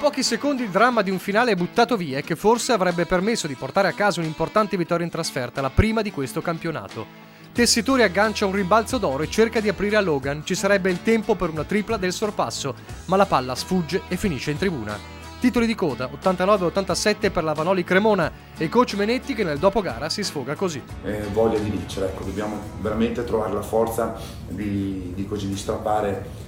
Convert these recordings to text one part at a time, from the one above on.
pochi secondi il dramma di un finale buttato via che forse avrebbe permesso di portare a casa un'importante vittoria in trasferta, la prima di questo campionato. Tessitori aggancia un rimbalzo d'oro e cerca di aprire a Logan, ci sarebbe il tempo per una tripla del sorpasso, ma la palla sfugge e finisce in tribuna. Titoli di coda 89-87 per la Vanoli Cremona e coach Menetti che nel dopogara si sfoga così. Voglia di vincere, ecco, dobbiamo veramente trovare la forza di strappare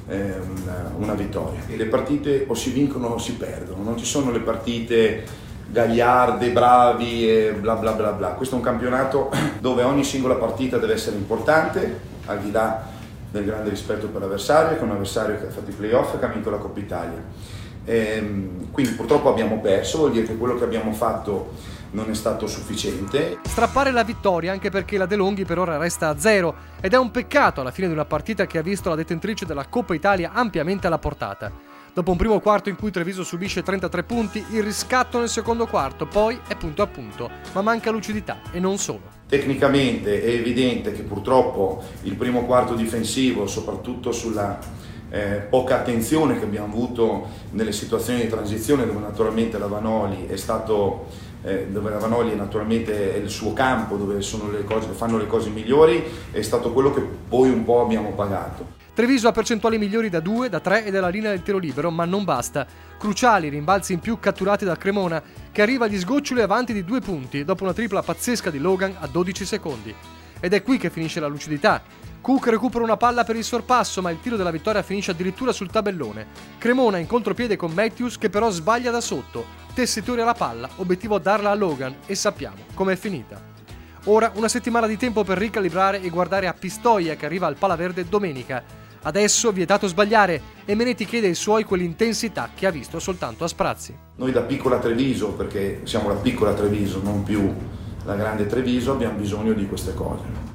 una vittoria. Le partite o si vincono o si perdono, non ci sono le partite gagliarde, bravi e bla bla bla bla. Questo è un campionato dove ogni singola partita deve essere importante, al di là del grande rispetto per l'avversario, che è un avversario che ha fatto i playoff e che ha vinto la Coppa Italia. Quindi purtroppo abbiamo perso, vuol dire che quello che abbiamo fatto non è stato sufficiente. Strappare la vittoria anche perché la De Longhi per ora resta a 0 ed è un peccato alla fine di una partita che ha visto la detentrice della Coppa Italia ampiamente alla portata. Dopo un primo quarto in cui Treviso subisce 33 punti, il riscatto nel secondo quarto poi è punto a punto, ma manca lucidità e non solo. Tecnicamente è evidente che purtroppo il primo quarto difensivo, soprattutto sulla poca attenzione che abbiamo avuto nelle situazioni di transizione dove naturalmente la Vanoli è stato dove la Vanoli è naturalmente è il suo campo, dove sono le cose, fanno le cose migliori, è stato quello che poi un po' abbiamo pagato. Treviso ha percentuali migliori da 2, da 3 e dalla linea del tiro libero, ma non basta. Cruciali rimbalzi in più catturati da Cremona, che arriva agli sgoccioli avanti di 2 punti dopo una tripla pazzesca di Logan a 12 secondi. Ed è qui che finisce la lucidità. Cook recupera una palla per il sorpasso, ma il tiro della vittoria finisce addirittura sul tabellone. Cremona in contropiede con Matthews che però sbaglia da sotto. Tessitori alla palla, obiettivo darla a Logan e sappiamo com'è finita. Ora una settimana di tempo per ricalibrare e guardare a Pistoia che arriva al Palaverde domenica. Adesso vietato sbagliare e Menetti chiede ai suoi quell'intensità che ha visto soltanto a sprazzi. Noi da piccola Treviso, perché siamo la piccola Treviso, non più la grande Treviso, abbiamo bisogno di queste cose.